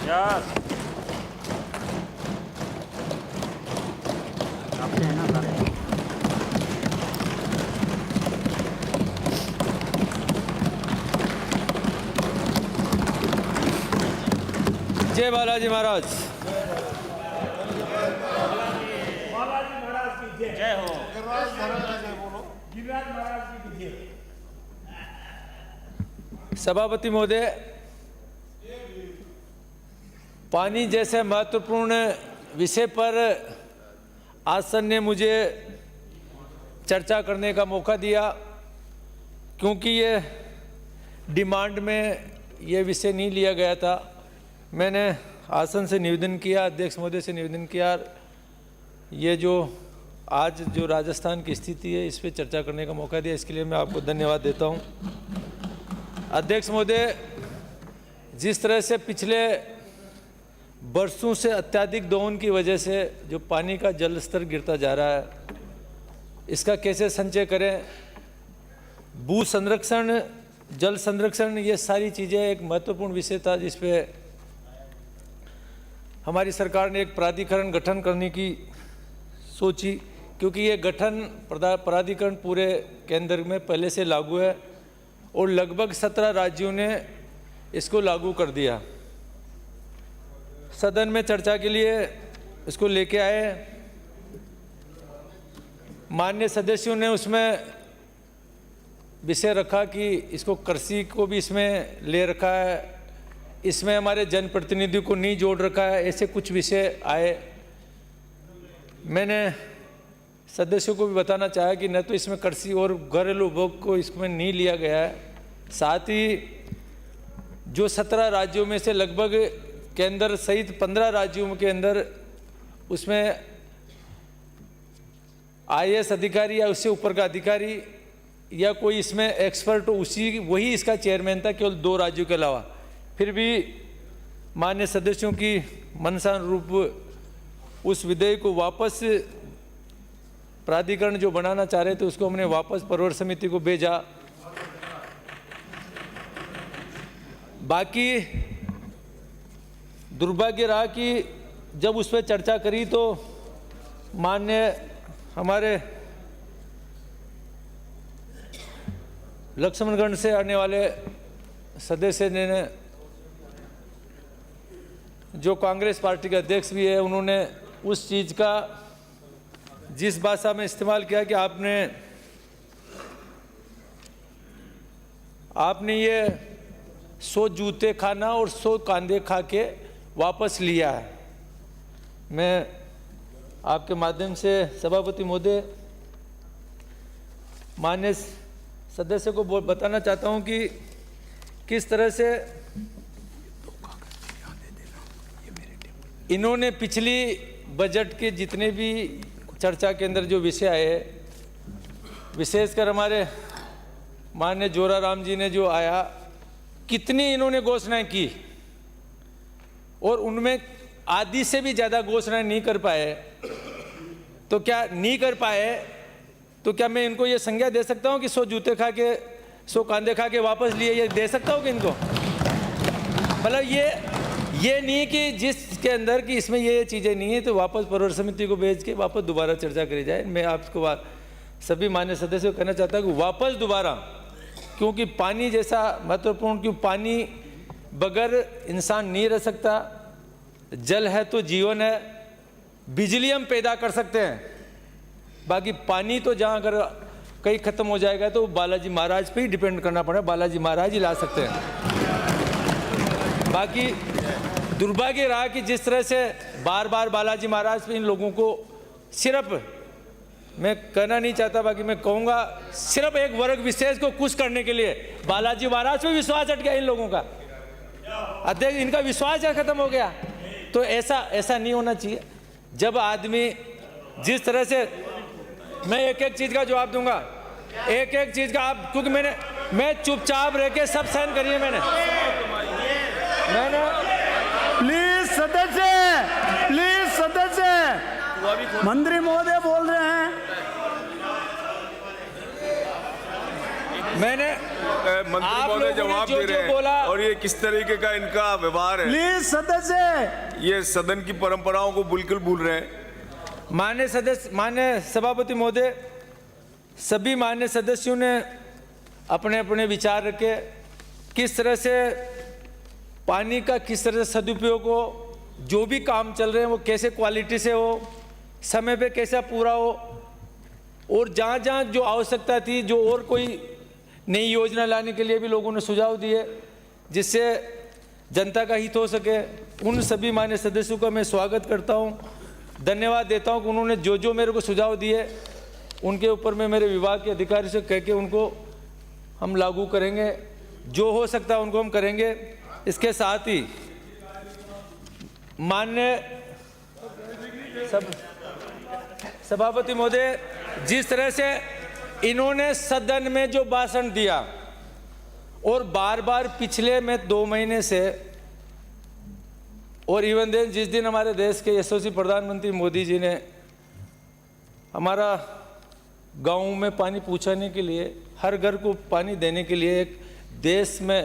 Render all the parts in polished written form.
Yes जय बालाजी महाराज। बालाजी महाराज की जय। जय हो। गिरिराज महाराज की जय। सभापति महोदय, पानी जैसे महत्वपूर्ण विषय पर आसन ने मुझे चर्चा करने का मौका दिया, क्योंकि ये डिमांड में ये विषय नहीं लिया गया था। मैंने आसन से निवेदन किया, अध्यक्ष महोदय से निवेदन किया, ये जो आज जो राजस्थान की स्थिति है इस पर चर्चा करने का मौका दिया, इसके लिए मैं आपको धन्यवाद देता हूँ। अध्यक्ष महोदय, जिस तरह से पिछले बरसों से अत्यधिक दोहन की वजह से जो पानी का जल स्तर गिरता जा रहा है, इसका कैसे संचय करें, भू संरक्षण, जल संरक्षण, ये सारी चीज़ें एक महत्वपूर्ण विषय था जिस पे हमारी सरकार ने एक प्राधिकरण गठन करने की सोची, क्योंकि ये गठन प्राधिकरण पूरे केंद्र में पहले से लागू है और लगभग 17 राज्यों ने इसको लागू कर दिया। सदन में चर्चा के लिए इसको लेके आए, माननीय सदस्यों ने उसमें विषय रखा कि इसको कृषि को भी इसमें ले रखा है, इसमें हमारे जनप्रतिनिधि को नहीं जोड़ रखा है, ऐसे कुछ विषय आए। मैंने सदस्यों को भी बताना चाहा कि न तो इसमें कृषि और घरेलू उपभोग को इसमें नहीं लिया गया है, साथ ही जो 17 राज्यों में से लगभग केंद्र सहित 15 राज्यों के अंदर उसमें IAS अधिकारी या उससे ऊपर का अधिकारी या कोई इसमें एक्सपर्ट हो, वही इसका चेयरमैन था, केवल 2 राज्यों के अलावा। फिर भी माननीय सदस्यों की मनसानुरूप उस विधेयक को वापस, प्राधिकरण जो बनाना चाह रहे थे उसको हमने वापस परिवहन समिति को भेजा। बाकी दुर्भाग्य रहा कि जब उस पर चर्चा करी तो माननीय हमारे लक्ष्मणगढ़ से आने वाले सदस्य ने, जो कांग्रेस पार्टी के अध्यक्ष भी है, उन्होंने उस चीज़ का जिस भाषा में इस्तेमाल किया कि आपने ये 100 जूते खाना और 100 कांदे खा के वापस लिया है। मैं आपके माध्यम से सभापति महोदय, माननीय सदस्य को बताना चाहता हूं कि किस तरह से इन्होंने पिछली बजट के जितने भी चर्चा के अंदर जो विषय आए, विशेषकर हमारे माननीय जोराराम जी ने जो आया, कितनी इन्होंने घोषणाएं की और उनमें आधी से भी ज़्यादा घोषणाएं नहीं कर पाए। तो क्या नहीं कर पाए तो क्या मैं इनको ये संज्ञा दे सकता हूँ कि 100 जूते खा के 100 कांदे खा के वापस लिए, ये दे सकता हूँ कि इनको? मतलब ये नहीं कि जिसके अंदर कि इसमें ये चीज़ें नहीं है तो वापस परिवहन समिति को भेज के वापस दोबारा चर्चा करी जाए। मैं आपको सभी मान्य सदस्यों को कहना चाहता हूँ कि वापस दोबारा, क्योंकि पानी जैसा महत्वपूर्ण, क्यों पानी बगैर इंसान नहीं रह सकता, जल है तो जीवन है, बिजली हम पैदा कर सकते हैं, बाकी पानी तो जहाँ अगर कहीं ख़त्म हो जाएगा तो बालाजी महाराज पे ही डिपेंड करना पड़ेगा, बालाजी महाराज ही ला सकते हैं। बाकी दुर्भाग्य रहा कि जिस तरह से बार बार बालाजी महाराज पे इन लोगों को, सिर्फ मैं कहना नहीं चाहता, बाकी मैं कहूँगा सिर्फ एक वर्ग विशेष को खुश करने के लिए बालाजी महाराज पे विश्वास हट गया इन लोगों का। अध्यक्ष, इनका विश्वास खत्म हो गया। तो ऐसा नहीं होना चाहिए। जब आदमी जिस तरह से, मैं एक एक चीज़ का जवाब दूंगा, एक एक चीज़ का आप, क्योंकि मैं चुपचाप रह के सब सहन करिए। मैंने प्लीज सदस्य मंत्री महोदय बोल रहे हैं। मैंने है, मंत्री आप महोदय लोगों ने जवाब जो दे रहे जो बोला, हैं और ये किस तरीके का इनका व्यवहार है। प्लीज सदस्य, ये सदन की परंपराओं को बिल्कुल भूल रहे हैं। माननीय सदस्य, माननीय सभापति महोदय, सभी माननीय सदस्यों ने अपने अपने विचार रखे, किस तरह से पानी का किस तरह से सदुपयोग हो, जो भी काम चल रहे हैं वो कैसे क्वालिटी से हो, समय पे कैसा पूरा हो, और जहाँ जहाँ जो आवश्यकता थी, जो और कोई नई योजना लाने के लिए भी लोगों ने सुझाव दिए जिससे जनता का हित हो सके। उन सभी माननीय सदस्यों का मैं स्वागत करता हूँ, धन्यवाद देता हूँ कि उन्होंने जो जो मेरे को सुझाव दिए उनके ऊपर मैं मेरे विभाग के अधिकारी से कह के उनको हम लागू करेंगे, जो हो सकता है उनको हम करेंगे। इसके साथ ही माननीय सभापति महोदय, जिस तरह से इन्होंने सदन में जो भाषण दिया और बार बार पिछले में 2 महीने से, और इवन दिन जिस दिन हमारे देश के यशस्वी प्रधानमंत्री मोदी जी ने हमारा गाँव में पानी पहुँचाने के लिए, हर घर को पानी देने के लिए एक देश में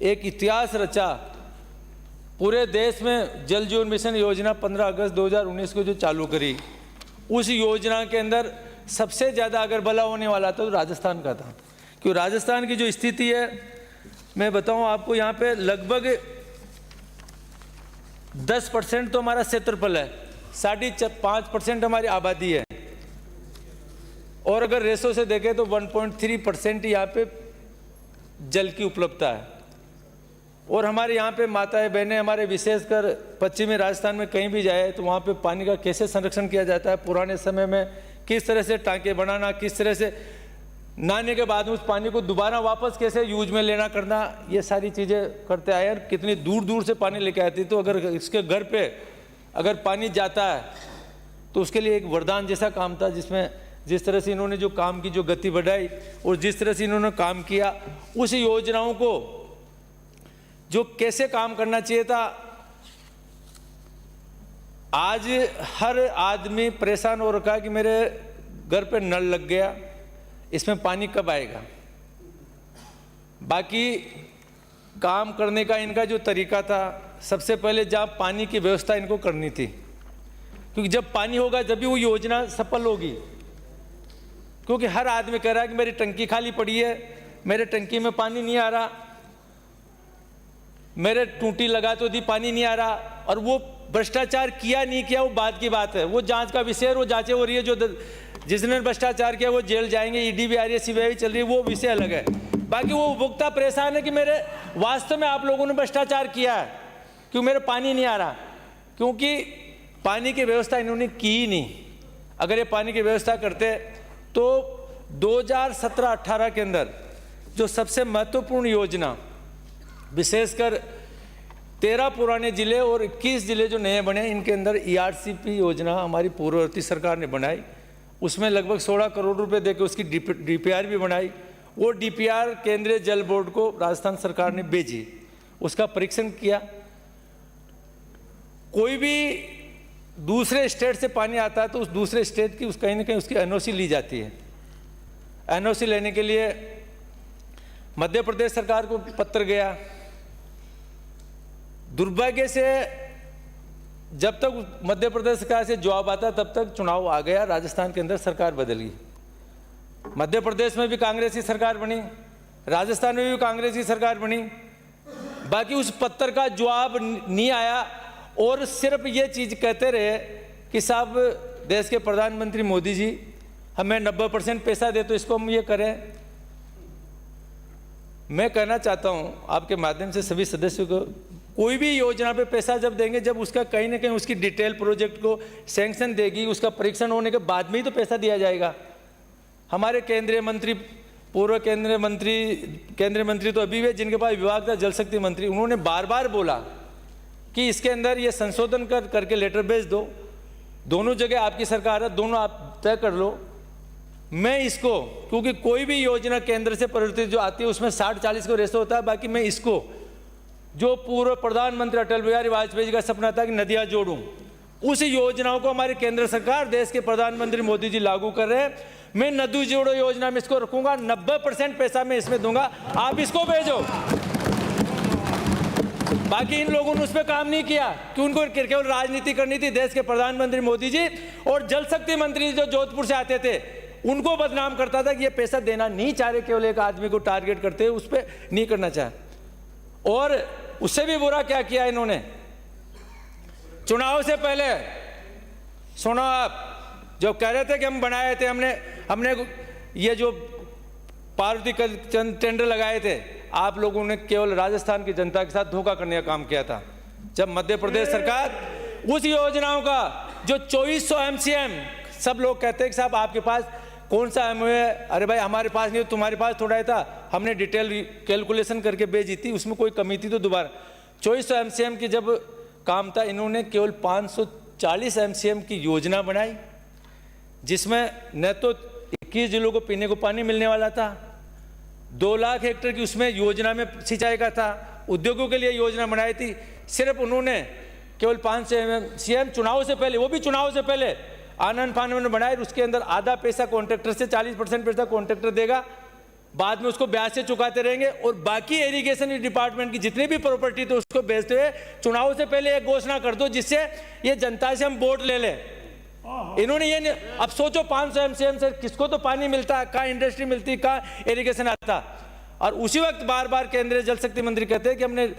एक इतिहास रचा, पूरे देश में जल जीवन मिशन योजना 15 अगस्त 2019 को जो चालू करी, उस योजना के अंदर सबसे ज़्यादा अगर भला होने वाला था तो राजस्थान का था। क्योंकि राजस्थान की जो स्थिति है, मैं बताऊं आपको, यहाँ पे लगभग 10% तो हमारा क्षेत्रफल है, 5.5% हमारी आबादी है, और अगर रेशो से देखें तो 1.3% यहाँ पे जल की उपलब्धता है। और हमारे यहाँ पे माताएं बहनें, हमारे विशेषकर पश्चिमी राजस्थान में कहीं भी जाए तो वहाँ पे पानी का कैसे संरक्षण किया जाता है, पुराने समय में किस तरह से टांके बनाना, किस तरह से नहाने के बाद उस पानी को दोबारा वापस कैसे यूज में लेना करना, ये सारी चीज़ें करते आए। और कितनी दूर दूर से पानी लेके आती, तो अगर इसके घर पे अगर पानी जाता है तो उसके लिए एक वरदान जैसा काम था, जिसमें जिस तरह से इन्होंने जो काम की जो गति बढ़ाई और जिस तरह से इन्होंने काम किया, उस योजनाओं को जो कैसे काम करना चाहिए था, आज हर आदमी परेशान हो रखा है कि मेरे घर पे नल लग गया, इसमें पानी कब आएगा। बाकी काम करने का इनका जो तरीका था, सबसे पहले जहाँ पानी की व्यवस्था इनको करनी थी, क्योंकि जब पानी होगा जब भी वो योजना सफल होगी। क्योंकि हर आदमी कह रहा है कि मेरी टंकी खाली पड़ी है, मेरे टंकी में पानी नहीं आ रहा, मेरे टूटी लगा तो दी पानी नहीं आ रहा। और वो भ्रष्टाचार किया नहीं किया वो बात की बात है, वो जांच का विषय है, वो जांचें हो रही है। जो जिसने भ्रष्टाचार किया वो जेल जाएंगे, ईडी भी आ रही है, सीबीआई चल रही है, वो विषय अलग है। बाकी वो उपभोक्ता परेशान है कि मेरे वास्तव में आप लोगों ने भ्रष्टाचार किया है, क्यों मेरे पानी नहीं आ रहा, क्योंकि पानी की व्यवस्था इन्होंने की ही नहीं। अगर ये पानी की व्यवस्था करते तो 2017-18 के अंदर जो सबसे महत्वपूर्ण योजना, विशेषकर 13 पुराने जिले और 21 जिले जो नए बने, इनके अंदर ERCP योजना हमारी पूर्ववर्ती सरकार ने बनाई। उसमें लगभग 16 करोड़ रुपए देकर उसकी DPR भी बनाई। वो DPR केंद्रीय जल बोर्ड को राजस्थान सरकार ने भेजी, उसका परीक्षण किया। कोई भी दूसरे स्टेट से पानी आता है तो उस दूसरे स्टेट की कहीं ना कहीं उसकी NOC ली जाती है। NOC लेने के लिए मध्य प्रदेश सरकार को पत्र गया। दुर्भाग्य से जब तक मध्य प्रदेश सरकार से जवाब आता तब तक चुनाव आ गया, राजस्थान के अंदर सरकार बदल गई। मध्य प्रदेश में भी कांग्रेस की सरकार बनी, राजस्थान में भी कांग्रेस की सरकार बनी। बाकी उस पत्र का जवाब नहीं आया और सिर्फ ये चीज़ कहते रहे कि साहब देश के प्रधानमंत्री मोदी जी हमें 90% पैसा दे तो इसको हम ये करें। मैं कहना चाहता हूँ आपके माध्यम से सभी सदस्यों को, कोई भी योजना पे पैसा जब देंगे, जब उसका कहीं ना कहीं उसकी डिटेल प्रोजेक्ट को सैंक्शन देगी, उसका परीक्षण होने के बाद में ही तो पैसा दिया जाएगा। हमारे केंद्रीय मंत्री, पूर्व केंद्रीय मंत्री तो अभी भी, जिनके पास विभाग था जल शक्ति मंत्री, उन्होंने बार बार बोला कि इसके अंदर ये संशोधन करके लेटर भेज दो, दोनों जगह आपकी सरकार है, दोनों आप तय कर लो। मैं इसको, क्योंकि कोई भी योजना केंद्र से परिवर्तित जो आती है उसमें 60-40 को रेशो होता है, बाकी मैं इसको जो पूर्व प्रधानमंत्री अटल बिहारी वाजपेयी जी का सपना था कि नदियां जोड़ूं, उस योजनाओं को हमारी केंद्र सरकार, देश के प्रधानमंत्री मोदी जी लागू कर रहे हैं। मैं नदी जोड़ो योजना में इसको रखूंगा, 90% पैसा मैं इसमें दूंगा, आप इसको भेजो। बाकी इन लोगों ने उस पर काम नहीं किया कि उनको केवल राजनीति करनी थी। देश के प्रधानमंत्री मोदी जी और जल शक्ति मंत्री जो जोधपुर से आते थे उनको बदनाम करता था कि ये पैसा देना नहीं चाह रहे, केवल एक आदमी को टारगेट करते हैं, उस पर नहीं करना चाह। और उससे भी बुरा क्या किया इन्होंने, चुनाव से पहले सुनो आप, जो कह रहे थे कि हम बनाए थे, हमने ये जो पार्वती चंद टेंडर लगाए थे, आप लोगों ने केवल राजस्थान की जनता के साथ धोखा करने का काम किया था। जब मध्य प्रदेश सरकार उस योजनाओं का जो 2400 MCM, सब लोग कहते हैं कि साहब आपके पास कौन सा MOU है, अरे भाई हमारे पास नहीं, तुम्हारे पास थोड़ा ही था, हमने डिटेल कैलकुलेशन करके भेजी थी, उसमें कोई कमी थी तो दोबारा 2400 MCM की जब काम था, इन्होंने केवल 540 MCM की योजना बनाई, जिसमें न तो 21 जिलों को पीने को पानी मिलने वाला था, 2 लाख हेक्टेयर की उसमें योजना में सिंचाई का था, उद्योगों के लिए योजना बनाई थी। सिर्फ उन्होंने केवल 500 MCM चुनाव से पहले, वो भी चुनाव से पहले आनंद फानन में बनाए, उसके अंदर आधा पैसा कॉन्ट्रैक्टर से, 40% पैसा कॉन्ट्रैक्टर देगा, बाद में उसको ब्याज से चुकाते रहेंगे, और बाकी इरिगेशन डिपार्टमेंट की जितनी भी प्रॉपर्टी तो उसको बेचते हुए चुनाव से पहले एक घोषणा कर दो जिससे ये जनता से हम वोट ले लें। इन्होंने ये, अब सोचो 500 MCM से किसको तो पानी मिलता, कहाँ इंडस्ट्री मिलती, कहाँ इरिगेशन आता। और उसी वक्त बार बार केंद्रीय जल शक्ति मंत्री कहते हैं कि हमने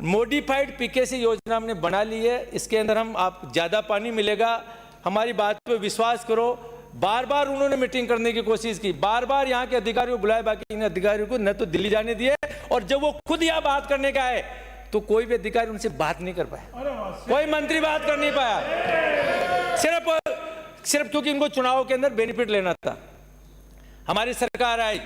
मॉडिफाइड PKC योजना हमने बना ली है, इसके अंदर हम आप ज़्यादा पानी मिलेगा, हमारी बात पे विश्वास करो। बार बार उन्होंने मीटिंग करने की कोशिश की, बार बार यहाँ के अधिकारियों को बुलाए, बाकी इन अधिकारियों को न तो दिल्ली जाने दिए, और जब वो खुद यहाँ बात करने का है तो कोई भी अधिकारी उनसे बात नहीं कर पाया, कोई मंत्री बात कर नहीं पाया, सिर्फ क्योंकि इनको चुनाव के अंदर बेनिफिट लेना था। हमारी सरकार आई,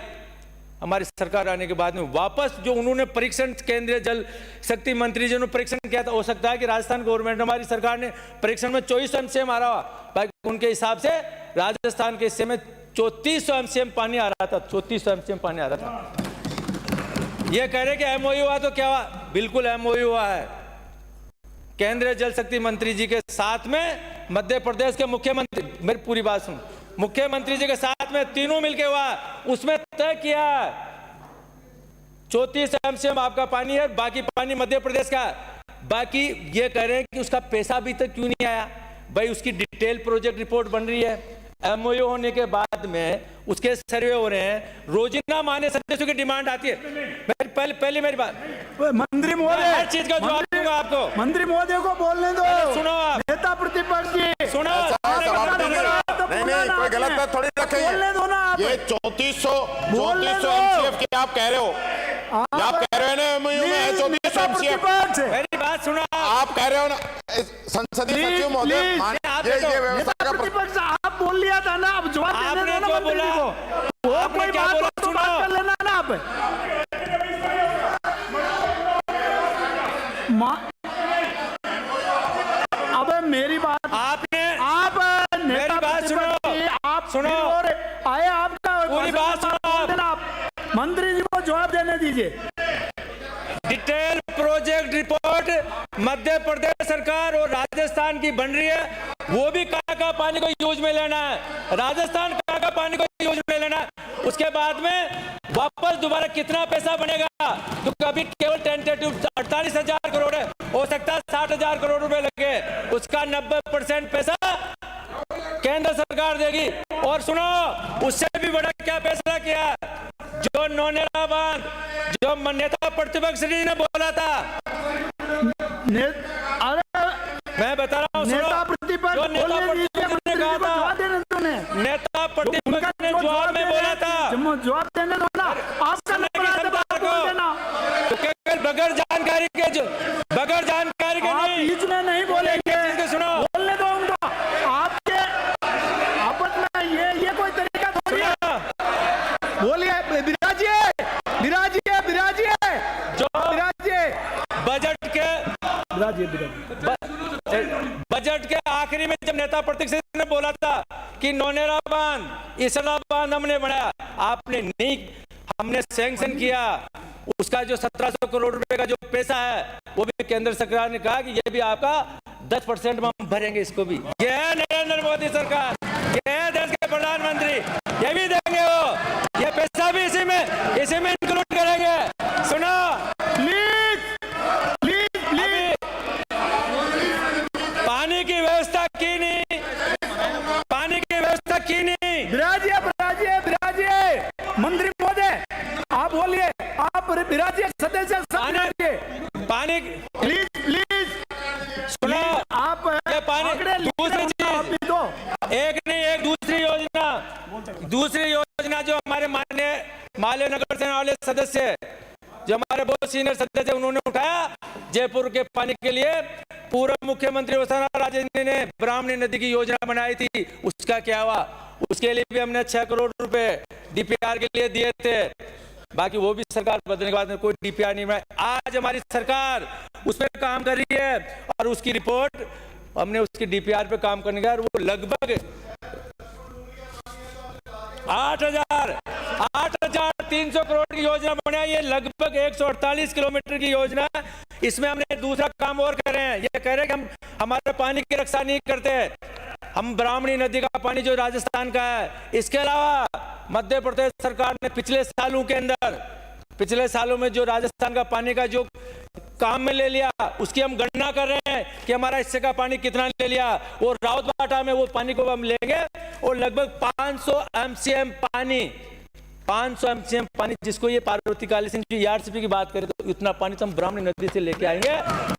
हमारी सरकार आने के बाद में वापस जो उन्होंने परीक्षण, केंद्रीय जल शक्ति मंत्री जी ने परीक्षण किया था, हो सकता है कि राजस्थान गवर्नमेंट, हमारी सरकार ने परीक्षण में 2400 MCM आ रहा हुआ, बाकी उनके हिसाब से राजस्थान के हिस्से में 3400 MCM पानी आ रहा था, 3400 MCM पानी आ रहा था। ये कह रहे कि MOU हुआ तो क्या हुआ, बिल्कुल MOU हुआ है। केंद्रीय जल शक्ति मंत्री जी के साथ में मध्य प्रदेश के मुख्यमंत्री, मेरी पूरी बात सुन, मुख्यमंत्री जी के साथ में तीनों मिलके हुआ, उसमें तय किया 34 MCM आपका पानी है, बाकी पानी मध्य प्रदेश का। बाकी ये कह रहे हैं कि उसका पैसा अभी तक क्यों नहीं आया, भाई उसकी डिटेल प्रोजेक्ट रिपोर्ट बन रही है, MOU होने के बाद में उसके सर्वे हो रहे हैं, रोजिना मान्य सदस्यों की डिमांड आती है। पहले मेरी बात, मंत्री महोदय, हर चीज का जवाब दूंगा आपको, मंत्री महोदय को बोलने दो, सुनो आप, नेता प्रतिपक्ष जी सुनो, नहीं कोई गलत बात थोड़ी रखेंगे, बोलने दो ना आप। ये 3400 MCF की आप कह रहे हो, आप कह रहे हो ना MOU में है 3400 MCF, मेरी बात सुनो, आप कह रहे हो ना संसदीय सचिव महोदय, ये व्यवस्था का प्रतिपक्ष आप बोल लिया था ना, अब जवाब देने दो ना मंत्री जी को, वो कोई बात तो बात कर लेना ना आप। अब मेरी बात, आपने, आप मेरी बात सुनो, आप सुनो, और आए आपका पूरी बात सुनो, आप मंत्री जी को जवाब देने दीजिए। Detail project report Madhya Pradesh सरकार और राजस्थान की बन रही है, वो भी का पानी को यूज में लेना है, राजस्थान का पानी को यूज में लेना है, उसके बाद में वापस दोबारा कितना पैसा बनेगा, तो कभी केवल टेंटेटिव 48,000 करोड़ है, हो सकता है 60,000 करोड़ रुपए लगे, उसका 90% पैसा केंद्र सरकार देगी। और सुनो, उससे भी बड़ा क्या फैसला किया, जो नौनेरा बांध, जो नेता प्रतिपक्ष ने बोला था, अरे मैं बता रहा हूँ, नेता प्रतिपक्ष जो नेता प्रतिपक्ष ने कहा था, नेता प्रतिपक्ष ने जवाब में बोला था, जवाब देने दो ना, आपका बगैर जानकारी के, बगैर जानकारी के नहीं, बीच में नहीं बोलेंगे, सुनो, बोलने दो उनको, आपके आपस में ये कोई तरीका थोड़ी है। बोलिए, विराजिए जो बजट के आखिरी में जब नेता प्रतिपक्ष ने बोला था कि नौनेरा बांध, इसरा बांध हमने बनाया, आपने नहीं, हमने सैंक्शन किया, उसका जो 1700 करोड़ रुपए का जो पैसा है वो भी केंद्र सरकार ने कहा कि ये भी आपका 10% में हम भरेंगे इसको भी। ये है नरेंद्र मोदी सरकार, ये है देश के प्रधानमंत्री, ये भी देंगे वो, ये पैसा भी इसी में इंक्लूड करेंगे। सुनो प्लीज प्लीज प्लीज, पानी की व्यवस्था की नहीं, पानी की व्यवस्था की नहीं। विराजिए विराजिए विराजिए, मंत्री महोदय आप बोलिए, आप विराजिए, सदस्य पानी प्लीज प्लीज सुनो, आप ये पानी दूसरी चीज, दो एक नहीं एक दूसरी योजना जो हमारे माले नगर सेना वाले सदस्य, जो हमारे बहुत सीनियर सदस्य उन्होंने उठाया, जयपुर के पानी के लिए पूर्व मुख्यमंत्री वसुंधरा राजे ने ब्राह्मणी नदी की योजना बनाई थी, उसका क्या हुआ? उसके लिए भी हमने 6 करोड़ रुपए डीपीआर के लिए दिए थे। बाकी वो भी सरकार बदलने के बाद में कोई डीपीआर नहीं बनाया। आज हमारी सरकार उस पर काम कर रही है और उसकी रिपोर्ट हमने उसकी डीपीआर पे काम करने का, वो लगभग 8,300 करोड़ की योजना बनाई है, लगभग 148 किलोमीटर की योजना। इसमें हमने दूसरा काम और कर रहे हैं, ये कह रहे हैं कि हम हमारे पानी की रक्षा नहीं करते, हम ब्राह्मणी नदी का पानी जो राजस्थान का है। इसके अलावा मध्य प्रदेश सरकार ने पिछले सालों में जो राजस्थान का पानी का जो काम में ले लिया, उसकी हम गणना कर रहे हैं कि हमारा हिस्से का पानी कितना ले लिया। और रावतबाटा में वो पानी को हम लेंगे और लगभग 500 एमसीएम पानी, जिसको ये पार्वती काली सिंह जी आरसीपी की बात करें तो इतना पानी तो हम ब्राह्मणी नदी से लेके आएंगे।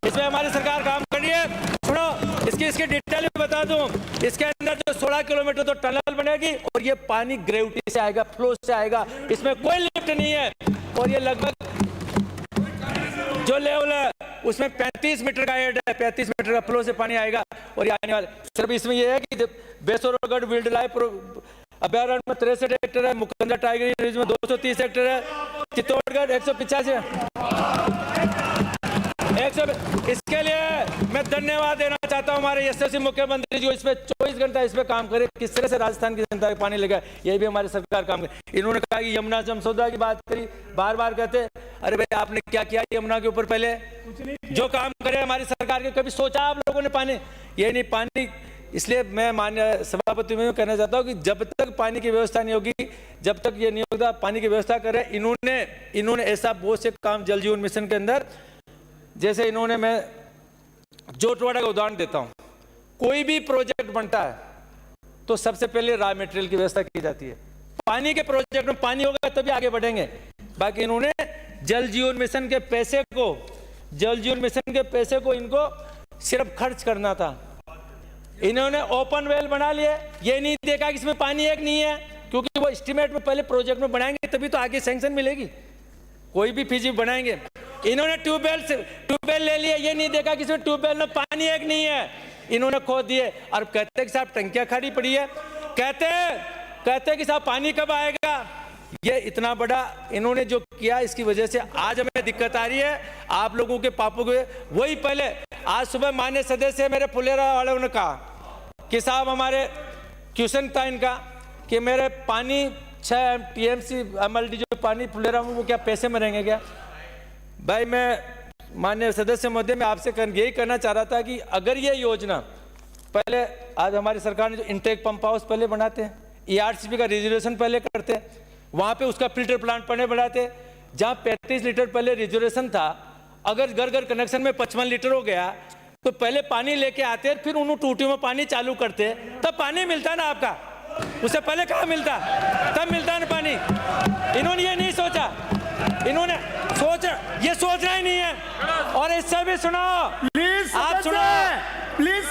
इसमें हमारी सरकार काम कर रही है। सुनो, इसकी डिटेल भी बता दूं, इसके अंदर जो 16 किलोमीटर तो टनल बनेगी और ये पानी ग्रेविटी से आएगा, फ्लो से आएगा, इसमें कोई लिफ्ट नहीं है। और ये लगभग जो लेवल है उसमें 35 मीटर का हेड है, 35 मीटर का फ्लो से पानी आएगा। और ये आने वाले सिर्फ इसमें ये है कि बेसोरगढ़ वाइल्ड लाइफ अभ्यारण्य में 63 हेक्टेयर है, मुकंदर टाइगर रिजर्व में 230 हेक्टेयर है, चित्तौड़गढ़ 185 इसके लिए मैं धन्यवाद देना चाहता हूं हमारे यशस्वी मुख्यमंत्री जो इसमें 24 घंटा इस पे काम करे, किस तरह से राजस्थान की जनता को पानी लगा, ये भी हमारी सरकार काम करे। इन्होंने कहा कि यमुना जमसौदा की बात करी, बार बार कहते अरे भाई आपने क्या किया यमुना के ऊपर? पहले जो काम करे हमारी सरकार के, कभी सोचा आप लोगों ने पानी? ये नहीं पानी। इसलिए मैं माननीय सभापति में कहना चाहता हूँ कि जब तक पानी की व्यवस्था नहीं होगी, जब तक ये नहीं होगा पानी की व्यवस्था करें। इन्होंने ऐसा बहुत से काम जल जीवन मिशन के अंदर, जैसे इन्होंने, मैं जोटवाड़ा का उदाहरण देता हूं, कोई भी प्रोजेक्ट बनता है तो सबसे पहले रॉ मटेरियल की व्यवस्था की जाती है। पानी के प्रोजेक्ट में पानी होगा तभी आगे बढ़ेंगे। बाकी इन्होंने जल जीवन मिशन के पैसे को इनको सिर्फ खर्च करना था। इन्होंने ओपन वेल बना लिए, ये नहीं देखा कि इसमें पानी है कि नहीं है, क्योंकि वो एस्टीमेट में पहले प्रोजेक्ट में बनाएंगे तभी तो आगे सैंक्शन मिलेगी, कोई भी फीजी बनाएंगे। इन्होंने ट्यूबवेल ले लिया, ये नहीं देखा कि इसमें ट्यूबवेल में पानी है कि नहीं है, इन्होंने खोद दिए और कहते कि साहब टंकियां खड़ी पड़ी है, कहते कि साहब पानी कब आएगा। ये इतना बड़ा इन्होंने जो किया, इसकी वजह से आज हमें दिक्कत आ रही है। आप लोगों के पापों को वही पहले आज सुबह माननीय सदस्य मेरे फुलेरा वालों ने कहा कि साहब हमारे क्वेश्चन था इनका कि मेरे पानी 6 टीएमसी एमएलडी जो पानी फुलेरा में वो क्या पैसे में रहेंगे क्या? भाई मैं माननीय सदस्य महोदय मैं आपसे यही करना चाह रहा था कि अगर ये योजना पहले, आज हमारी सरकार ने जो इंटेक पंप हाउस पहले बनाते हैं, ईआरसीपी का रिजर्वेशन पहले करते हैं, वहाँ पे उसका फिल्टर प्लांट पहले बनाते हैं, जहाँ 35 लीटर पहले रिजर्वेशन था, अगर घर घर कनेक्शन में 55 लीटर हो गया तो पहले पानी लेके आते फिर उन टूटियों में पानी चालू करते, तब पानी मिलता ना आपका, उससे पहले कहाँ मिलता? तब मिलता ना पानी। इन्होंने ये नहीं सोचा, इन्होंने ये सोचना ही नहीं है। और इससे भी सुनो प्लीज, आप सुनो प्लीज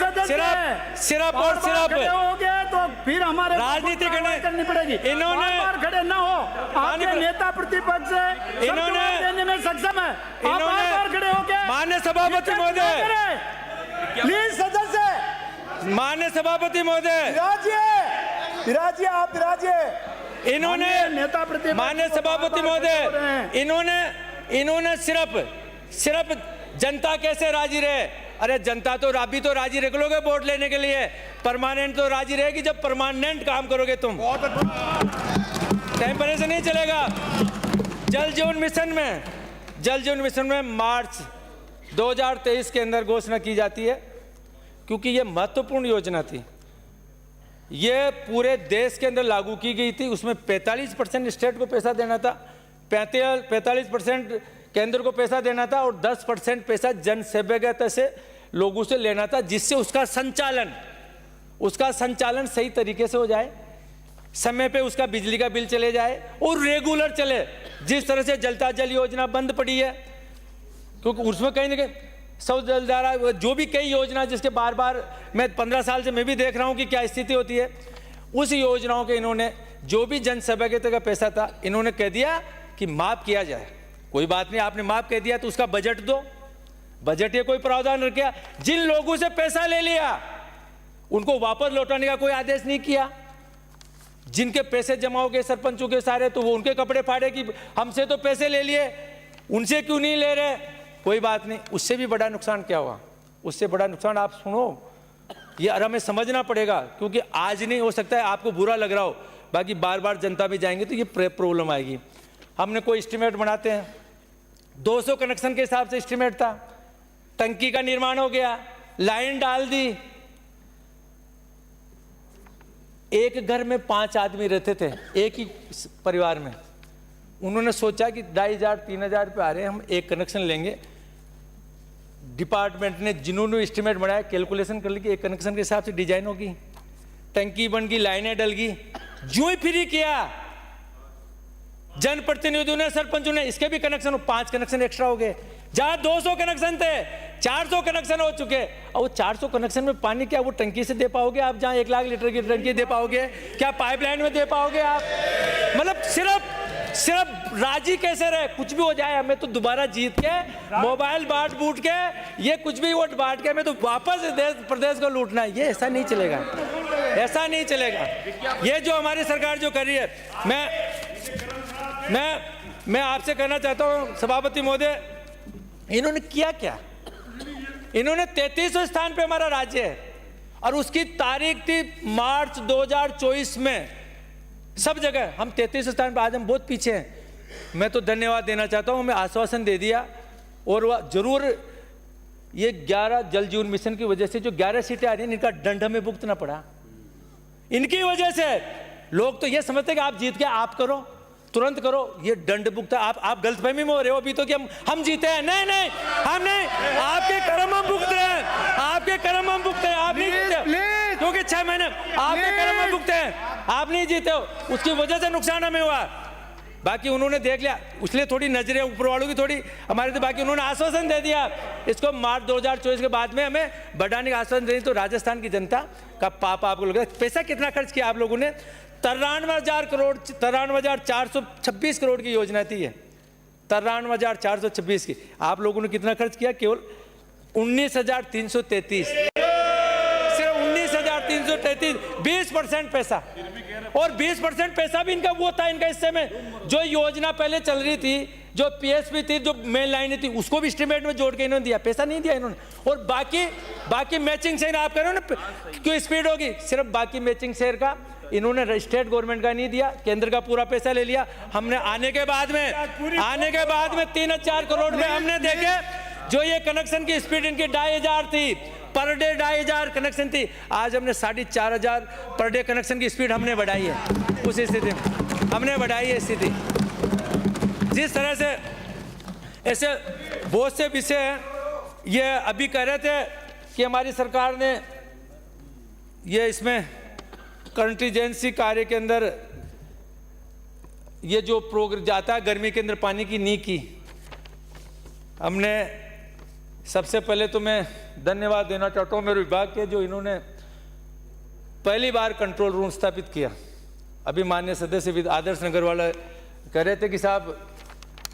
सिर्फ और सिर्फ हो गया तो फिर हमारे राजनीति करनी पड़ेगी। इन्होंने खड़े ना हो, आपके नेता प्रतिपक्ष है, इन्होंने देने में सक्षम है, इन्होंने खड़े होके माननीय सभापति महोदय, प्लीज सदस्य, माननीय सभापति महोदय विराजिए, आप विराजिए। इन्होंने नेता प्रतिपक्ष, माननीय सभापति महोदय, इन्होंने सिर्फ जनता कैसे राजी रहे? अरे जनता तो राजी रह लोगे वोट लेने के लिए, परमानेंट तो राजी रहेगी जब परमानेंट काम करोगे तुम, टेम्परेचर नहीं चलेगा। जल जीवन मिशन में मार्च 2023 के अंदर घोषणा की जाती है क्योंकि ये महत्वपूर्ण योजना थी, ये पूरे देश के अंदर लागू की गई थी। उसमें 45% स्टेट को पैसा देना था, 45% केंद्र को पैसा देना था और 10% पैसा जन सेवागत से लोगों से लेना था, जिससे उसका संचालन सही तरीके से हो जाए, समय पे उसका बिजली का बिल चले जाए और रेगुलर चले। जिस तरह से जलता जल योजना बंद पड़ी है, क्योंकि उसमें कहीं ना कहीं सौ जलधारा, जो भी कई योजना जिसके बार बार मैं 15 साल से मैं भी देख रहा हूं कि क्या स्थिति होती है, उस योजनाओं के इन्होंने जो भी जन सहभागिता का पैसा था इन्होंने कह दिया कि माफ किया जाए। कोई बात नहीं, आपने माफ कह दिया तो उसका बजट दो। बजट ये कोई प्रावधान रखा? जिन लोगों से पैसा ले लिया उनको वापस लौटाने का कोई आदेश नहीं किया। जिनके पैसे जमा हो गए सरपंचों के सारे, तो वो उनके कपड़े फाड़े कि हमसे तो पैसे ले लिए, उनसे क्यों नहीं ले रहे? कोई बात नहीं। उससे भी बड़ा नुकसान क्या हुआ? उससे बड़ा नुकसान आप सुनो, ये हमें समझना पड़ेगा, क्योंकि आज नहीं, हो सकता है आपको बुरा लग रहा हो, बाकी बार बार जनता में जाएंगे तो ये प्रॉब्लम आएगी। हमने कोई एस्टिमेट बनाते हैं, 200 कनेक्शन के हिसाब से एस्टिमेट था, टंकी का निर्माण हो गया, लाइन डाल दी, एक घर में 5 आदमी रहते थे एक ही परिवार में। उन्होंने सोचा कि 2,500-3,000 रुपये आ रहे हैं, हम एक कनेक्शन लेंगे। डिपार्टमेंट ने जिन्होंने एस्टिमेट बनाया कैलकुलेशन कर ली कि एक कनेक्शन के हिसाब से डिजाइन होगी, टंकी बन गई, लाइनें डल गई, जो ही फ्री किया जनप्रतिनिधियों ने, सरपंचों ने, इसके भी कनेक्शन 5 कनेक्शन एक्स्ट्रा हो गए। जहां 200 कनेक्शन थे 400 कनेक्शन हो चुके। और वो 400 कनेक्शन में पानी क्या वो टंकी से दे पाओगे आप? जहां 1 लाख लीटर की टंकी दे पाओगे क्या? पाइपलाइन में दे पाओगे आप? मतलब सिर्फ राजी कैसे रहे? कुछ भी हो जाए, हमें तो दोबारा जीत के मोबाइल बांट बूट के, ये कुछ भी वोट बांट के हमें तो वापस देश प्रदेश को लूटना है। ये ऐसा नहीं चलेगा, ऐसा नहीं चलेगा। ये जो हमारी सरकार जो कर रही है, मैं आपसे कहना चाहता हूं सभापति महोदय, इन्होंने किया क्या? इन्होंने 33वें स्थान पे हमारा राज्य है और उसकी तारीख थी मार्च 2024 में। सब जगह हम 33वें स्थान पे, आज हम बहुत पीछे हैं। मैं तो धन्यवाद देना चाहता हूं, हमें आश्वासन दे दिया और वह जरूर ये 11 जल जीवन मिशन की वजह से जो 11 सीटें आ रही हैं, इनका दंड हमें भुगतना पड़ा। इनकी वजह से लोग तो ये समझते कि आप जीत के आप करो, तुरंत करो, ये दंड भुगता। आप गलतफहमी में हो रहे हो अभी तो कि हम जीते हैं। नहीं, हम नहीं, आपके कर्म हम भुगते हैं, आपके कर्म हम भुगते हैं। आप नहीं जीते क्योंकि 6 महीने आपके कर्म हम भुगते हैं, आप नहीं जीते हो, उसकी वजह से नुकसान हमें हुआ। बाकी उन्होंने देख लिया, इसलिए थोड़ी नजरें ऊपर वालों की थोड़ी हमारे तो, बाकी उन्होंने आश्वासन दे दिया इसको मार्च 2024 के बाद में हमें बढ़ाने का आश्वासन दें। तो राजस्थान की जनता का पाप आपको लग रहा है। पैसा कितना खर्च किया आप लोगों ने? 93,000 करोड़, 93,426 करोड़ की योजना थी ये, 93,426 की। आप लोगों ने कितना खर्च किया? केवल 19,333, सिर्फ 19,333, 20% पैसा। और 20% पैसा भी इनका वो था, इनका हिस्से में जो योजना पहले चल रही थी, जो पीएसपी थी, जो मेन लाइन थी, उसको भी एस्टिमेट में जोड़ के इन्होंने दिया, पैसा नहीं दिया इन्होंने। और बाकी मैचिंग शेयर आप करो ना, क्यों स्पीड होगी? सिर्फ बाकी मैचिंग शेयर का इन्होंने स्टेट गवर्नमेंट का नहीं दिया, केंद्र का पूरा पैसा ले लिया। हमने आने के बाद में 3,000 करोड़ में हमने देखे, जो ये कनेक्शन की स्पीड इनकी 2,500 थी पर डे, 2,500 कनेक्शन थी, आज हमने 4,500 पर डे कनेक्शन की स्पीड हमने बढ़ाई है। उस स्थिति में हमने बढ़ाई है स्थिति। जिस तरह से ऐसे बहुत से विषय हैं, ये अभी कह रहे थे कि हमारी सरकार ने ये इसमें कंटीजेंसी कार्य के अंदर ये जो प्रोग्राम जाता है गर्मी के अंदर पानी की नी की, हमने सबसे पहले तो मैं धन्यवाद देना चाहता हूँ मेरे विभाग के, जो इन्होंने पहली बार कंट्रोल रूम स्थापित किया। अभी माननीय सदस्य आदर्श नगर वाला कह रहे थे कि साहब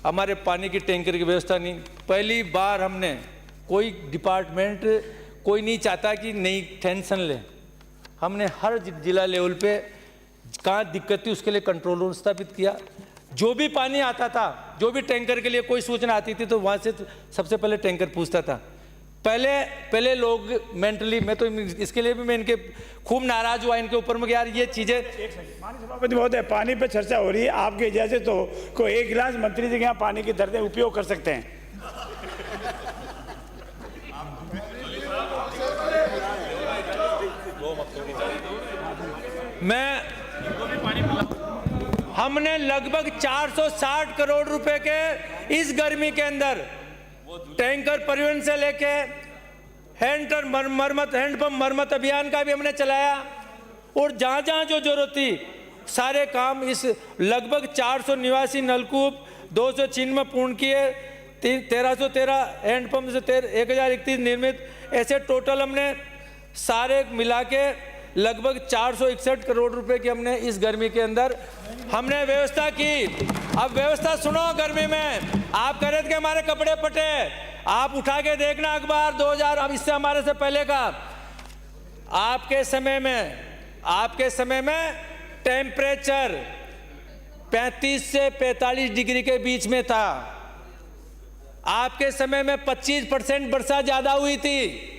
हमारे पानी की टैंकर की व्यवस्था नहीं। पहली बार हमने, कोई डिपार्टमेंट कोई नहीं चाहता कि नई टेंशन ले, हमने हर जिला लेवल पे कहाँ दिक्कत थी उसके लिए कंट्रोल रूम स्थापित किया। जो भी पानी आता था, जो भी टैंकर के लिए कोई सूचना आती थी तो वहाँ से सबसे पहले टैंकर पूछता था। पहले लोग मेंटली, मैं तो इसके लिए भी मैं इनके खूब नाराज हुआ इनके ऊपर में, यार ये चीजें। माननीय सभापति महोदय, पानी पे चर्चा हो रही है, आपकी इजाजत हो कोई 1 गिलास मंत्री जी के यहाँ पानी की दरदें उपयोग कर सकते हैं। हमने लगभग 460 करोड़ रुपए के इस गर्मी के अंदर टैंकर परिवहन से लेके हैंडपंप मरम्मत अभियान का भी हमने चलाया, और जहाँ जहाँ जो जरूरत थी सारे काम इस लगभग 489 नलकूप 296 पूर्ण किए, 1313 हैंडपंप से 1031 निर्मित, ऐसे टोटल हमने सारे मिला के लगभग 461 करोड़ रुपए की हमने इस गर्मी के अंदर हमने व्यवस्था की। अब व्यवस्था सुनो, गर्मी में आप कह रहे थे कि हमारे कपड़े फटे, आप उठा के देखना अखबार 2000, अब इससे हमारे से पहले का, आपके समय में टेम्परेचर 35 से 45 डिग्री के बीच में था। आपके समय में 25% वर्षा ज्यादा हुई थी।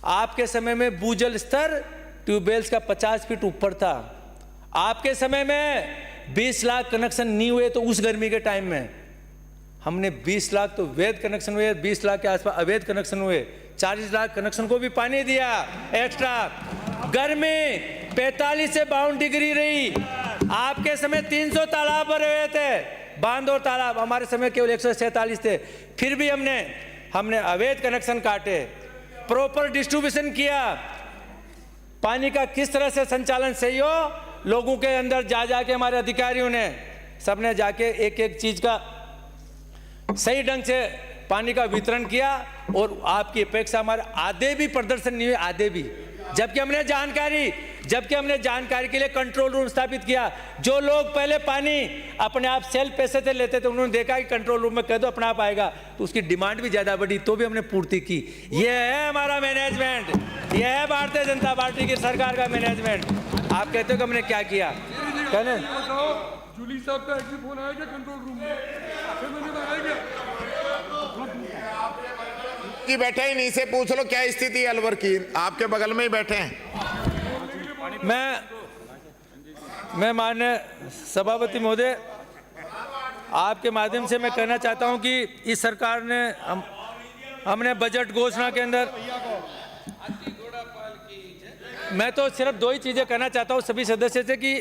आपके समय में भूजल स्तर ट्यूबवेल्स का 50 फीट ऊपर था। आपके समय में 20 लाख कनेक्शन नहीं हुए, तो उस गर्मी के टाइम में हमने 20 लाख तो वैध कनेक्शन हुए, 20 लाख के आसपास अवैध कनेक्शन हुए, 40 लाख कनेक्शन को भी पानी दिया एक्स्ट्रा। गर्मी 45 से 52 डिग्री रही। आपके समय 300 तालाब भरे हुए थे, बांध और तालाब, हमारे समय केवल 147 थे। फिर भी हमने अवैध कनेक्शन काटे, प्रॉपर डिस्ट्रीब्यूशन किया। पानी का किस तरह से संचालन सही हो, लोगों के अंदर जा के हमारे अधिकारियों ने सबने जाके एक एक चीज का सही ढंग से पानी का वितरण किया, और आपकी अपेक्षा हमारे आधे भी प्रदर्शन नहीं हुए, आधे भी। जबकि हमने जानकारी के लिए कंट्रोल रूम स्थापित किया। जो लोग पहले पानी अपने आप सेल्फ पैसे से लेते थे, उन्होंने देखा कि कंट्रोल रूम में कह दो अपने आप आएगा, तो उसकी डिमांड भी ज्यादा बढ़ी, तो भी हमने पूर्ति की। यह है हमारा मैनेजमेंट, यह है भारतीय जनता पार्टी की सरकार का मैनेजमेंट। आप कहते हो कि हमने क्या किया? कहने जूली साहब का एक्टिव फोन आया क्या कंट्रोल रूम में? फिर मैंने बताया क्या? कि बैठे ही नहीं से पूछ लो क्या स्थिति है अलवर की, आपके बगल में ही बैठे हैं। मैं माननीय सभापति महोदय, आपके माध्यम से मैं कहना चाहता हूं कि इस सरकार ने हमने बजट घोषणा के अंदर, मैं तो सिर्फ दो ही चीजें कहना चाहता हूं सभी सदस्य से कि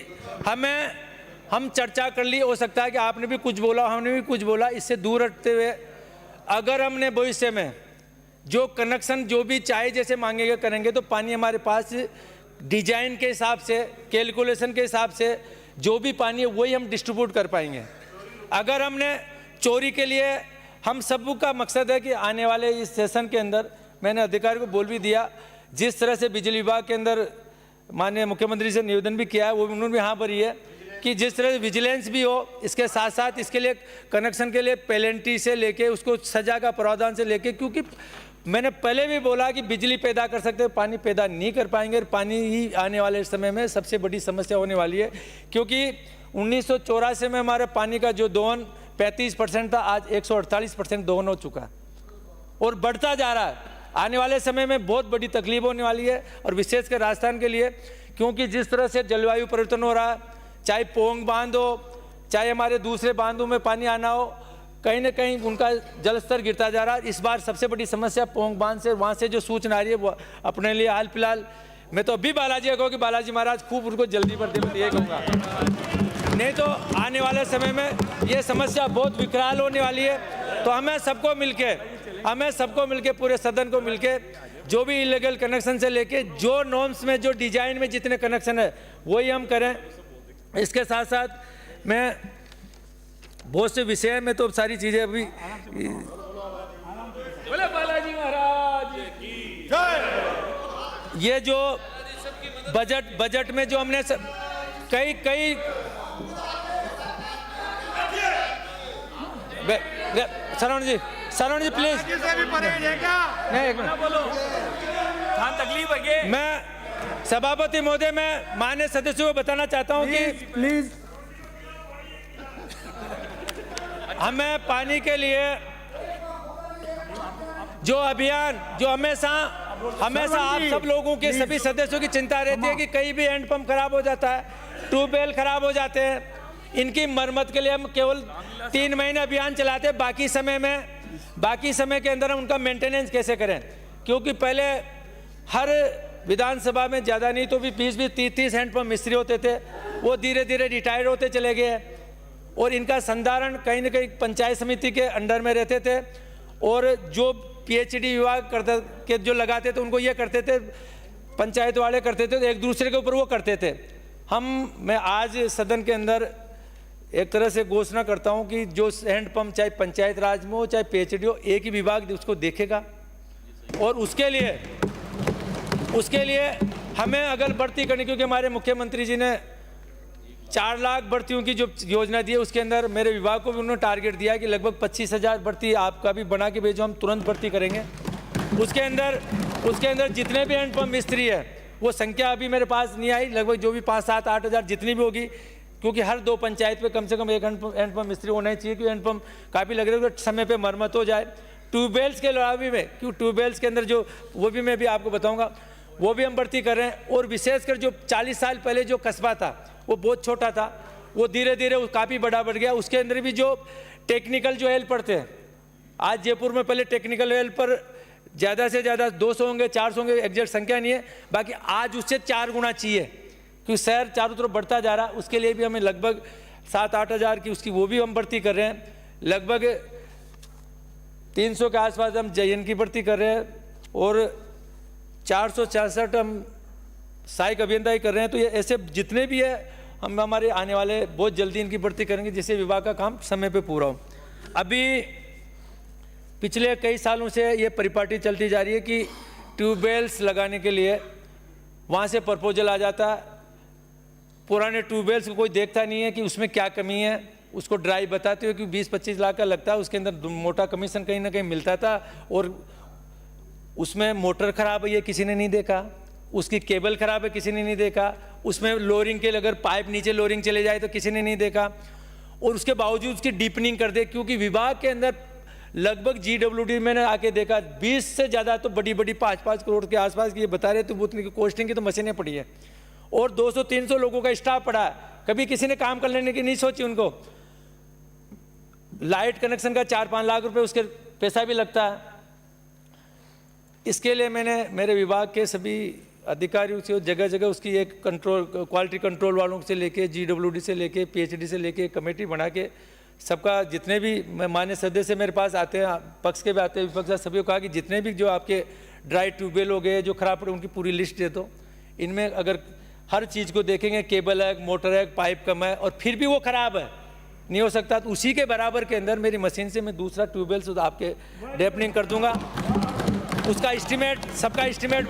हम चर्चा कर ली, हो सकता है कि आपने भी कुछ बोला, हमने भी कुछ बोला, इससे दूर हटते हुए अगर हमने भविष्य में जो कनेक्शन जो भी चाहे जैसे मांगेंगे करेंगे, तो पानी हमारे पास डिजाइन के हिसाब से, कैलकुलेशन के हिसाब से जो भी पानी है वही हम डिस्ट्रीब्यूट कर पाएंगे। अगर हमने चोरी के लिए, हम सब का मकसद है कि आने वाले इस सेशन के अंदर, मैंने अधिकारी को बोल भी दिया, जिस तरह से बिजली विभाग के अंदर माननीय मुख्यमंत्री से निवेदन भी किया है, वो उन्होंने भी हाँ भरी है कि जिस तरह से विजिलेंस भी हो, इसके साथ साथ इसके लिए कनेक्शन के लिए पेनल्टी से लेके उसको सजा का प्रावधान से लेके, क्योंकि मैंने पहले भी बोला कि बिजली पैदा कर सकते हैं, पानी पैदा नहीं कर पाएंगे। पानी ही आने वाले समय में सबसे बड़ी समस्या होने वाली है, क्योंकि 1984 में हमारे पानी का जो दोहन 35% था, आज 148% दोहन हो चुका है और बढ़ता जा रहा है। आने वाले समय में बहुत बड़ी तकलीफ होने वाली है, और विशेषकर राजस्थान के लिए, क्योंकि जिस तरह से जलवायु परिवर्तन हो रहा है, चाहे पोंग बांध हो, चाहे हमारे दूसरे बांधों में पानी आना हो, कहीं ना कहीं उनका जल स्तर गिरता जा रहा है। इस बार सबसे बड़ी समस्या पोंग बांध से, वहाँ से जो सूचना आ रही है वो अपने लिए हाल फिलहाल, मैं तो अभी बालाजी को कहूँ कि बालाजी महाराज खूब उनको जल्दी भरते, मैं ये कहूँगा, नहीं तो आने वाले समय में ये समस्या बहुत विकराल होने वाली है। तो हमें सबको मिलके पूरे सदन को मिलके जो भी इलीगल कनेक्शन से लेके जो नॉर्म्स में, जो डिजाइन में जितने कनेक्शन है वही हम करें। इसके साथ साथ मैं बहुत से विषय में तो सारी चीजें अभी, बोले बालाजी महाराज की जय। ये जो बजट में जो हमने कई शरण जी प्लीज, नहीं एक मिनट बोलो, तकलीफ है। मैं सभापति महोदय, मैं माननीय सदस्यों को बताना चाहता हूं कि प्लीज हमें पानी के लिए जो अभियान, जो हमेशा आप सब लोगों के, सभी सदस्यों की चिंता रहती है कि कहीं भी हैंडपंप खराब हो जाता है, ट्यूबवेल खराब हो जाते हैं, इनकी मरम्मत के लिए हम केवल 3 महीने अभियान चलाते हैं। बाकी समय के अंदर हम उनका मेंटेनेंस कैसे करें, क्योंकि पहले हर विधानसभा में ज़्यादा नहीं तो भी 20-20, 30-30 हैंडपंप मिस्त्री होते थे, वो धीरे धीरे रिटायर होते चले गए और इनका संधारण कहीं ना कहीं पंचायत समिति के अंडर में रहते थे और जो पीएचडी विभाग करते के जो लगाते थे उनको ये करते थे, पंचायत वाले करते थे, तो एक दूसरे के ऊपर वो करते थे। मैं आज सदन के अंदर एक तरह से घोषणा करता हूं कि जो हैंडपंप चाहे पंचायत राज में हो चाहे पीएचडी हो, एक ही विभाग उसको देखेगा और उसके लिए हमें अगर भर्ती करनी, क्योंकि हमारे मुख्यमंत्री जी ने 4 लाख भर्तियों की जो योजना दी है उसके अंदर मेरे विभाग को भी उन्होंने टारगेट दिया है कि लगभग 25,000 भर्ती आपका भी बना के भेजो, हम तुरंत भर्ती करेंगे। उसके अंदर जितने भी हैंडपंप मिस्त्री है वो संख्या अभी मेरे पास नहीं आई, लगभग जो भी 5, 7, 8 हज़ार जितनी भी होगी, क्योंकि हर 2 पंचायत पे कम से कम एक हैंडपंप मिस्त्री होना ही चाहिए, क्योंकि हैंडपंप काफ़ी लग रहे हैं समय पे मरम्मत हो जाए। ट्यूबवेल्स के अलावा भी क्योंकि ट्यूबवेल्स के अंदर जो वो भी मैं भी आपको बताऊंगा, वो भी हम भर्ती कर रहे हैं। और विशेषकर जो 40 साल पहले जो कस्बा था वो बहुत छोटा था, वो धीरे धीरे काफ़ी बड़ा बढ़ गया। उसके अंदर भी जो टेक्निकल जो हेल्पर थे, आज जयपुर में पहले टेक्निकल हेल्पर ज़्यादा से ज़्यादा 200 होंगे, 400 होंगे, एग्जैक्ट संख्या नहीं है, बाकी आज उससे 4 गुना चाहिए क्योंकि शहर चारों तरफ बढ़ता जा रहा है। उसके लिए भी हमें लगभग 7-8 हज़ार की उसकी वो भी हम भर्ती कर रहे हैं। लगभग 300 के आसपास हम जयन की भर्ती कर रहे हैं और 466 हम सहायक अभियंता ही कर रहे हैं। तो ये ऐसे जितने भी है हम हमारे आने वाले बहुत जल्दी इनकी भर्ती करेंगे जिससे विभाग का काम समय पे पूरा हो। अभी पिछले कई सालों से ये परिपाटी चलती जा रही है कि ट्यूबवेल्स लगाने के लिए वहाँ से प्रपोजल आ जाता है, पुराने ट्यूबवेल्स को कोई देखता नहीं है कि उसमें क्या कमी है, उसको ड्राई बताते हो कि 20-25 लाख का लगता है, उसके अंदर मोटा कमीशन कहीं ना कहीं मिलता था और उसमें मोटर खराब है ये किसी ने नहीं देखा, उसकी केबल खराब है किसी ने नहीं देखा, उसमें लोरिंग के लिए अगर पाइप नीचे लोरिंग चले जाए तो किसी ने नहीं देखा और उसके बावजूद उसकी डीपनिंग कर दे। क्योंकि विभाग के अंदर लगभग GWD मैंने आके देखा 20 से ज़्यादा तो बड़ी 5-5 करोड़ के आसपास की ये बता रहे, तो उतनी की कॉस्टिंग की तो मशीनें पड़ी है और 200-300 लोगों का स्टाफ पड़ा है, कभी किसी ने काम कर लेने की नहीं सोची। उनको लाइट कनेक्शन का 4-5 लाख रुपए उसके पैसा भी लगता है। इसके लिए मैंने मेरे विभाग के सभी अधिकारियों से जगह जगह उसकी एक कंट्रोल, क्वालिटी कंट्रोल वालों से लेके GWD से लेके PHD से लेके कमेटी बना के सबका जितने भी मान्य सदस्य मेरे पास आते हैं, पक्ष के भी आते हैं विपक्ष, सभी को कहा कि जितने भी जो आपके ड्राई ट्यूबवेल हो गए जो खराब पड़े उनकी पूरी लिस्ट दे दो। इनमें अगर हर चीज़ को देखेंगे, केबल है, मोटर है, पाइप कम है और फिर भी वो खराब है, नहीं हो सकता, तो उसी के बराबर के अंदर मेरी मशीन से मैं दूसरा ट्यूबवेल आपके डेपनिंग कर दूंगा। उसका एस्टिमेट, सबका एस्टिमेट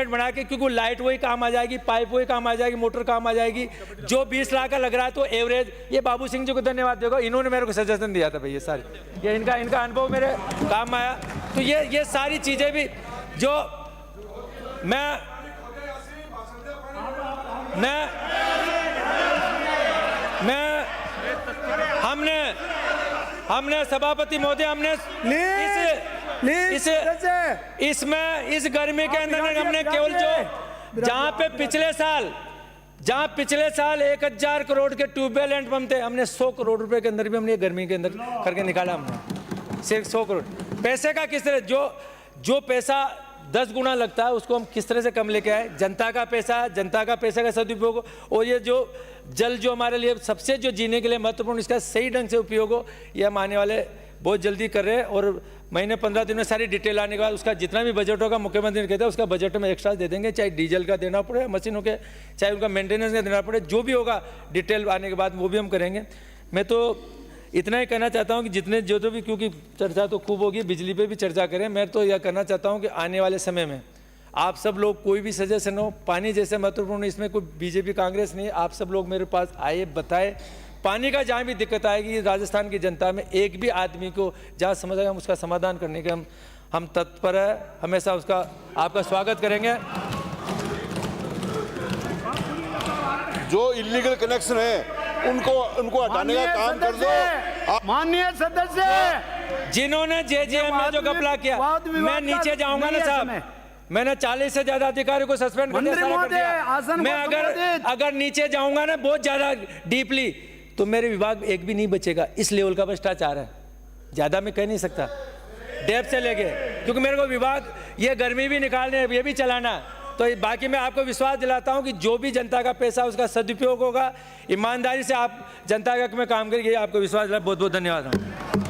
बना के क्योंकि लाइट वही काम आ जाएगी, पाइप वही काम आ जाएगी, मोटर काम आ जाएगी। जो 20 लाख का लग रहा है तो एवरेज, ये बाबू सिंह जी को धन्यवाद देगा, इन्होंने मेरे को सजेशन दिया था भाई, ये सारी ये इनका अनुभव मेरे काम आया। तो ये सारी चीज़ें भी जो हमने सभापति महोदय हमने इस गर्मी के अंदर हमने केवल जो जहां पिछले साल 1000 करोड़ के ट्यूबवेल हैंडपंप थे, हमने 100 करोड़ रुपए के अंदर भी हमने गर्मी के अंदर करके निकाला। हमने सिर्फ 100 करोड़ पैसे का किस तरह जो पैसा 10 गुना लगता है उसको हम किस तरह से कम लेके आए। जनता का पैसा का सदुपयोग और ये जो जल जो हमारे लिए सबसे जो जीने के लिए महत्वपूर्ण, इसका सही ढंग से उपयोग हो, ये हम आने वाले बहुत जल्दी कर रहे हैं। और महीने 15 दिन में सारी डिटेल आने के बाद उसका जितना भी बजट होगा मुख्यमंत्री ने कहता है उसका बजट में एक्स्ट्रा दे देंगे, चाहे डीजल का देना पड़े मशीनों के, चाहे उनका मेंटेनेंस का देना पड़े, जो भी होगा डिटेल आने के बाद वो भी हम करेंगे। मैं तो इतना ही कहना चाहता हूं कि जितने जो भी, क्योंकि चर्चा तो खूब होगी, बिजली पे भी चर्चा करें, मैं तो यह कहना चाहता हूं कि आने वाले समय में आप सब लोग कोई भी सजेशन हो, पानी जैसे महत्वपूर्ण, इसमें कोई बीजेपी कांग्रेस नहीं, आप सब लोग मेरे पास आए, बताए। पानी का जहाँ भी दिक्कत आएगी राजस्थान की जनता में, एक भी आदमी को जहाँ समझ आएगा हम उसका समाधान करने के हम तत्पर है, हमेशा उसका आपका स्वागत करेंगे। जो इलीगल कनेक्शन है उनको हटाने का काम कर दो। माननीय सदस्य, जिन्होंने JJM में जो घपला किया, मैं नीचे जाऊंगा ना साहब, मैंने 40 से ज्यादा अधिकारियों को सस्पेंड कर दिया। मैं अगर नीचे जाऊंगा ना बहुत ज्यादा डीपली, तो मेरे विभाग एक भी नहीं बचेगा। इस लेवल का भ्रष्टाचार है, ज्यादा मैं कह नहीं सकता। डेप से लेके क्योंकि मेरे को विभाग ये गर्मी भी निकालने ये भी चलाना है। तो बाकी मैं आपको विश्वास दिलाता हूं कि जो भी जनता का पैसा उसका सदुपयोग होगा, ईमानदारी से आप जनता के हक में काम करेंगे, आपको विश्वास दिला। बहुत बहुत धन्यवाद।